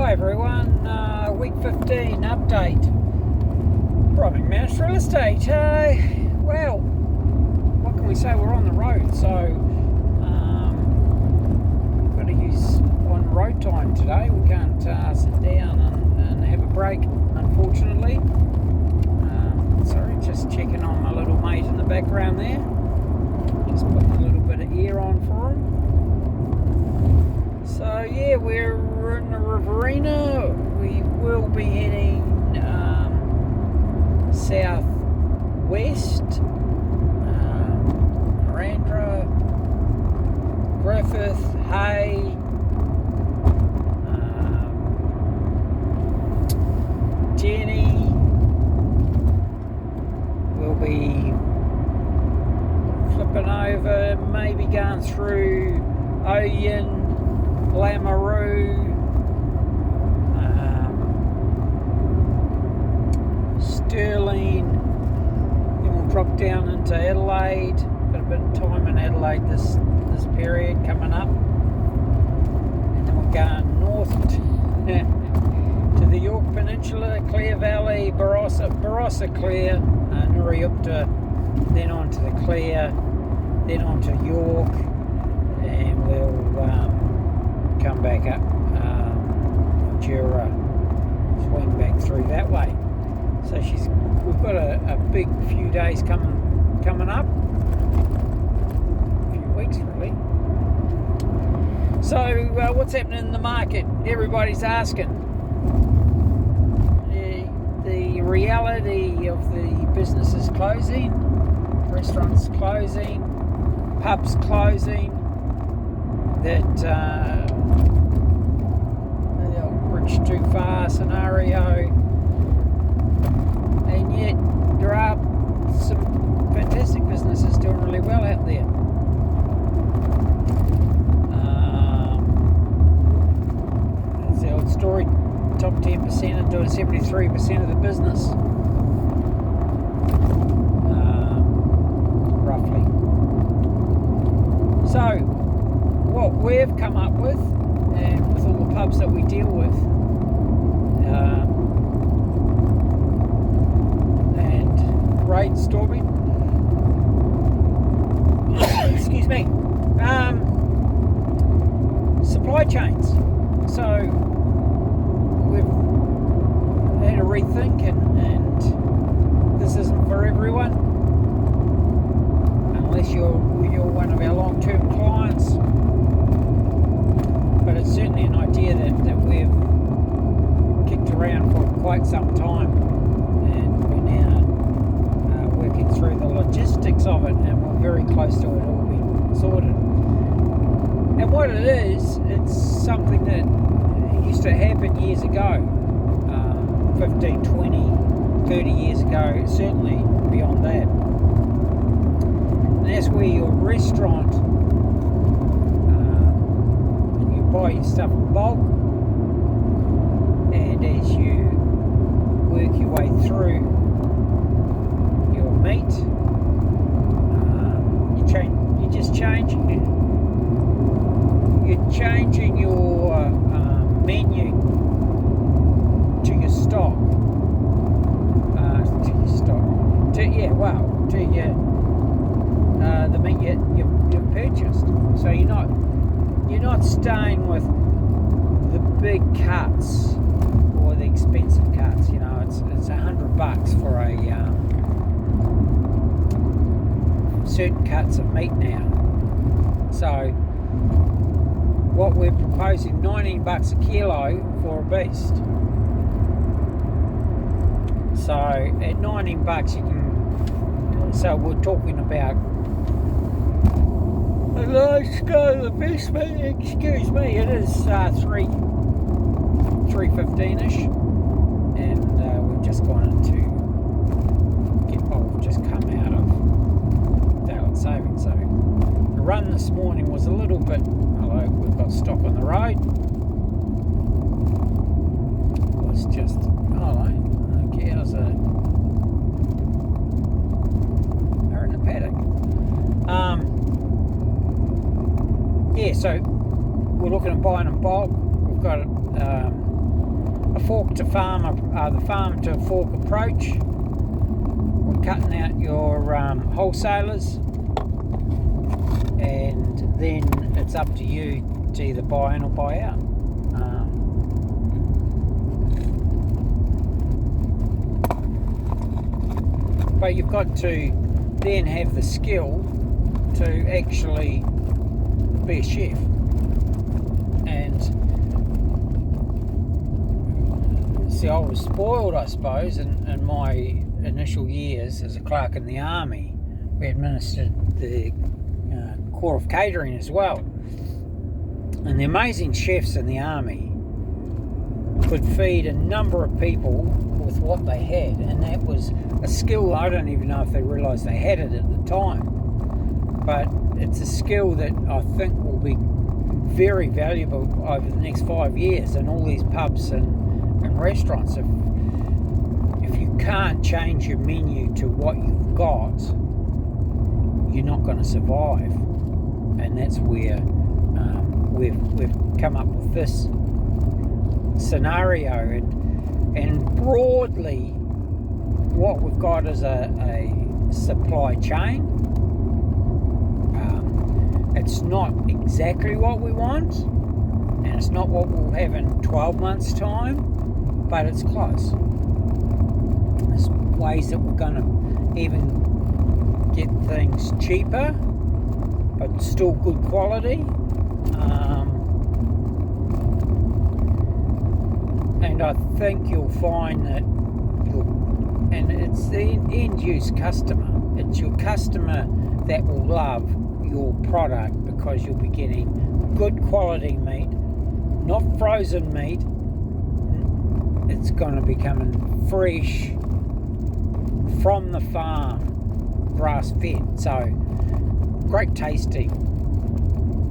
Hi everyone, week 15 update from McManus Real Estate. Well, what can we say? We're on the road, so we've got to use on road time today. We can't sit down and have a break, unfortunately. Sorry, just checking on my little mate in the background there. Just putting a little bit of ear on for him. So yeah, we're in the Riverina. We will be heading southwest, Narandra, Griffith, Hay, Jenny. We'll be flipping over, maybe going through Oyen, Lamaroo, Stirling, then we'll drop down into Adelaide. Got a bit of time in Adelaide this period coming up, and then we're going north to the York Peninsula, Clare Valley, Barossa Clare, Nuriupta, then on to the Clare, then on to York, and we'll come back up Jura, swing back through that way. So we've got a big few days coming up, a few weeks really. So what's happening in the market? Everybody's asking. The reality of the businesses closing, restaurants closing, pubs closing, that the old bridge too far scenario, and yet there are some fantastic businesses doing really well out there. That's the old story. Top 10% are doing 73% of the business, roughly. So what we've come up with, and with all the pubs that we deal with, and brainstorming, excuse me, supply chains. So we've had a rethink, and this isn't for everyone, unless you're one of our long-term clients. But it's certainly an idea that we've kicked around for quite some time, and we're now working through the logistics of it, and we're very close to it all being sorted. And what it is, it's something that used to happen years ago, 15, 20, 30 years ago, certainly beyond that. And that's where your restaurant, buy your stuff in bulk, and as you work your way through your meat, you're changing your menu to your stock, the meat you've purchased. So you're not staying with the big cuts or the expensive cuts. You know, it's $100 for a certain cuts of meat now. So what we're proposing, $19 a kilo for a beast. So at $19 you can. So we're talking about a large scale investment. Excuse me, it is $3.15ish, and we've just gone into we've just come out of daylight savings. So the run this morning was a little bit. We've got stock on the road. It was just the cows are in the paddock. Yeah, so we're looking at buying in bulk. We've got a fork to farm, the farm to fork approach. We're cutting out your wholesalers, and then it's up to you to either buy in or buy out. But you've got to then have the skill to actually be a chef. And see, I was spoiled, I suppose, in my initial years as a clerk in the army. We administered the Corps of Catering as well. And the amazing chefs in the army could feed a number of people with what they had, and that was a skill. I don't even know if they realised they had it at the time, but it's a skill that I think will be very valuable over the next 5 years in all these pubs and restaurants. If you can't change your menu to what you've got, you're not going to survive. And that's where we've come up with this scenario, and broadly what we've got is a supply chain. It's not exactly what we want, and it's not what we'll have in 12 months time, but it's close. There's ways that we're going to even get things cheaper but still good quality. And I think you'll find that and it's the end-use customer. It's your customer that will love your product because you'll be getting good quality meat, not frozen meat. It's going to be coming fresh from the farm, grass-fed. So great tasting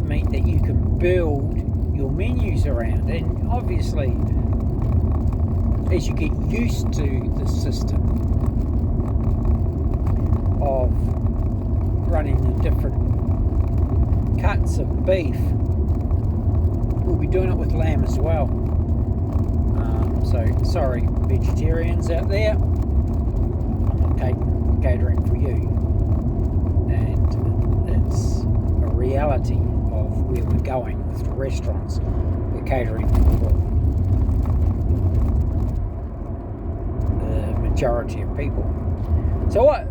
meat that you can build your menus around. And obviously, as you get used to the system of running the different cuts of beef, we'll be doing it with lamb as well. So sorry, vegetarians out there, I'm not catering for you. And it's a reality of where we're going with the restaurants. We're catering for the majority of people. So what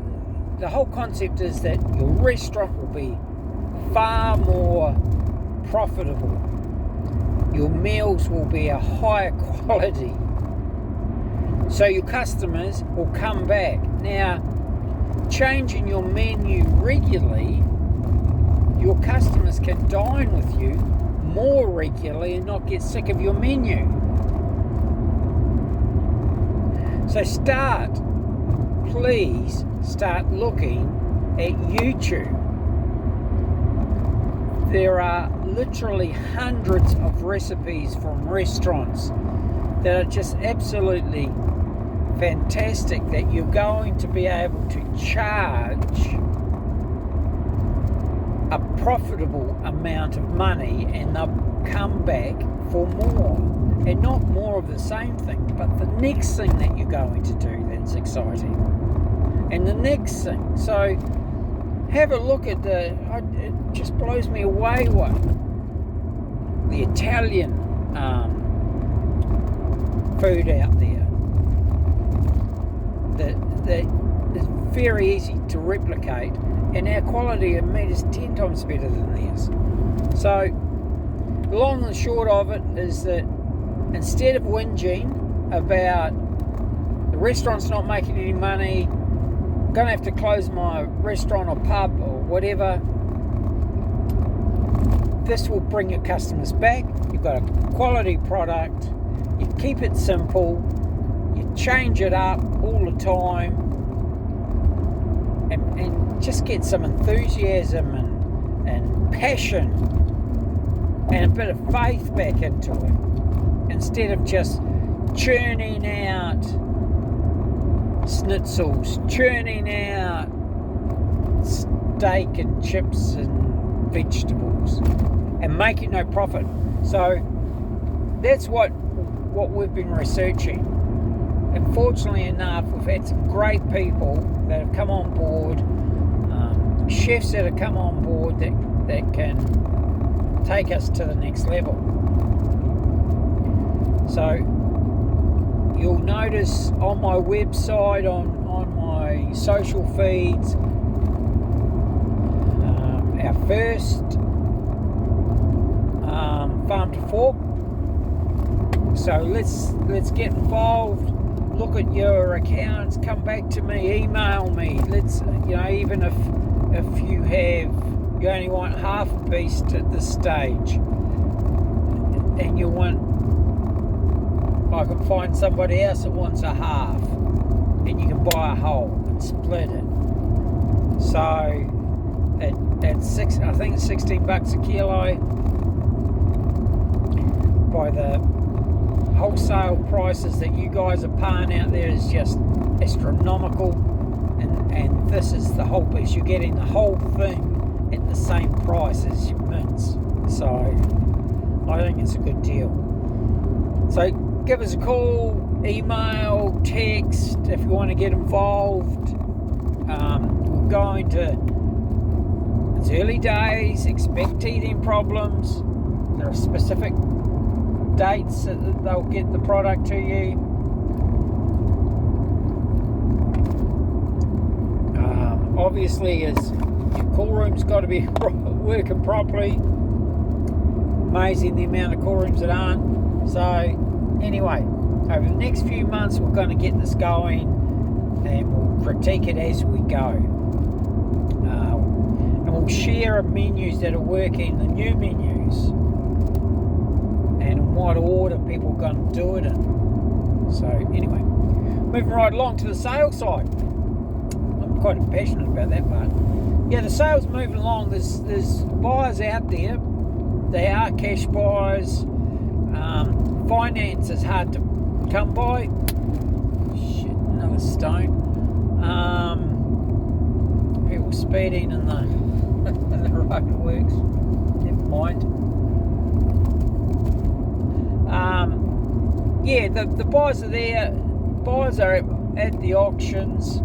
the whole concept is that your restaurant will be far more profitable. Your meals will be a higher quality, so your customers will come back. Now, changing your menu regularly, your customers can dine with you more regularly and not get sick of your menu. So please start looking at YouTube. There are literally hundreds of recipes from restaurants that are just absolutely fantastic, that you're going to be able to charge a profitable amount of money, and they'll come back for more. And not more of the same thing, but the next thing that you're going to do that's exciting. And the next thing. So have a look at it just blows me away what the Italian food out there that is very easy to replicate, and our quality of meat is 10 times better than theirs. So the long and short of it is that instead of whinging about the restaurant's not making any money, I'm going to have to close my restaurant or pub or whatever, this will bring your customers back. You've got a quality product, you keep it simple, you change it up all the time, and just get some enthusiasm and passion and a bit of faith back into it, instead of just churning out schnitzels, churning out steak and chips and vegetables and making no profit. So that's what what we've been researching. And fortunately enough, we've had some great people that have come on board, chefs that have come on board that can take us to the next level. So you'll notice on my website, on my social feeds, our first farm to fork. So let's get involved. Look at your accounts. Come back to me. Email me. Let's even if you only want half a beast at this stage, and you want, I can find somebody else that wants a half, and you can buy a whole and split it. So at six, I think it's $16 a kilo. By the wholesale prices that you guys are paying out there is just astronomical, and this is the whole piece. You're getting the whole thing at the same price as your mince. So I think it's a good deal. So give us a call, email, text if you want to get involved. We're going to, it's early days, expect teething problems. There are specific dates that they'll get the product to you. Obviously, your cool room's got to be working properly. Amazing the amount of cool rooms that aren't. So anyway, over the next few months we're going to get this going, and we'll critique it as we go. And we'll share menus that are working, the new menus, and in what order people are going to do it in. So anyway, moving right along to the sales side. I'm quite passionate about that part. Yeah, the sales moving along. There's buyers out there. They are cash buyers. Finance is hard to come by. Shit, another stone. People speeding in the roadworks. Never mind. Yeah, the buyers are there. Buyers are at the auctions.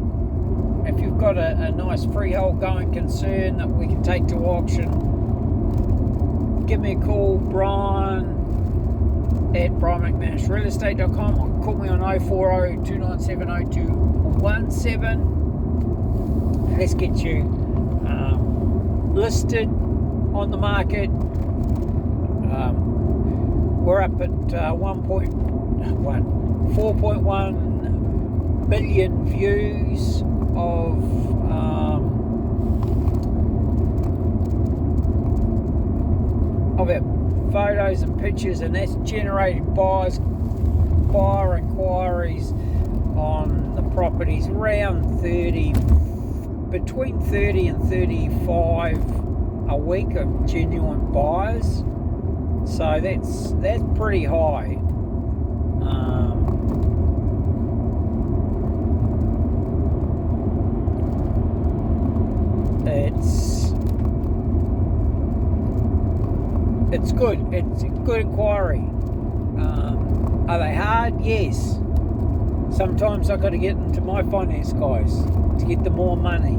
If you've got a nice freehold going concern that we can take to auction, give me a call, Brian at brianmcmanusrealestate.com, or call me on 040-297-0217. Let's get you listed on the market. We're up at 4.1 billion views of our photos and pictures, and that's generated buyer inquiries on the properties around between 30 and 35 a week of genuine buyers. So that's pretty high. It's good. It's a good inquiry. Are they hard? Yes. Sometimes I've got to get into my finance guys to get them more money.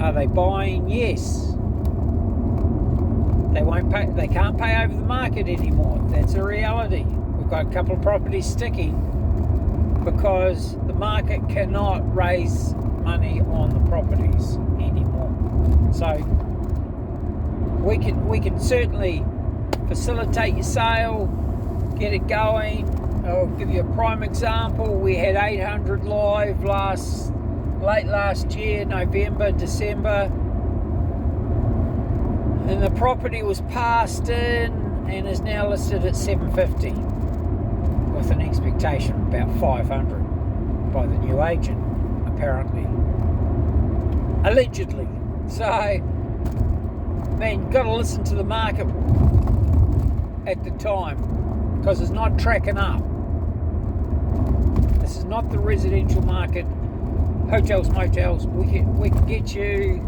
Are they buying? Yes. They won't pay. They can't pay over the market anymore. That's a reality. We've got a couple of properties sticking because the market cannot raise money on the properties anymore. So we can certainly facilitate your sale, get it going. I'll give you a prime example. We had 800 live late last year, November, December, and the property was passed in and is now listed at 750 with an expectation of about 500 by the new agent, apparently, allegedly. So, man, you've got to listen to the market at the time, because it's not tracking up. This is not the residential market. Hotels, motels, we can get you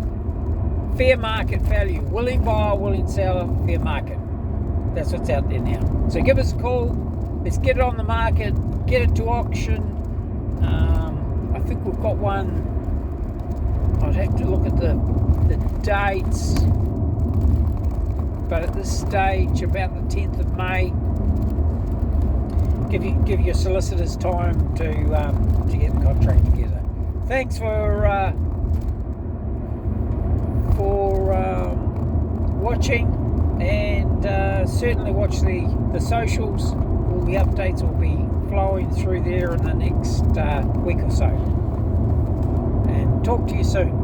fair market value. Willing buyer, willing seller, fair market. That's what's out there now. So give us a call. Let's get it on the market. Get it to auction. I think we've got one. I'd have to look at the dates. But at this stage, about the 10th of May, give your solicitors time to get the contract together. Thanks for watching, and certainly watch the socials. All the updates will be flowing through there in the next week or so. And talk to you soon.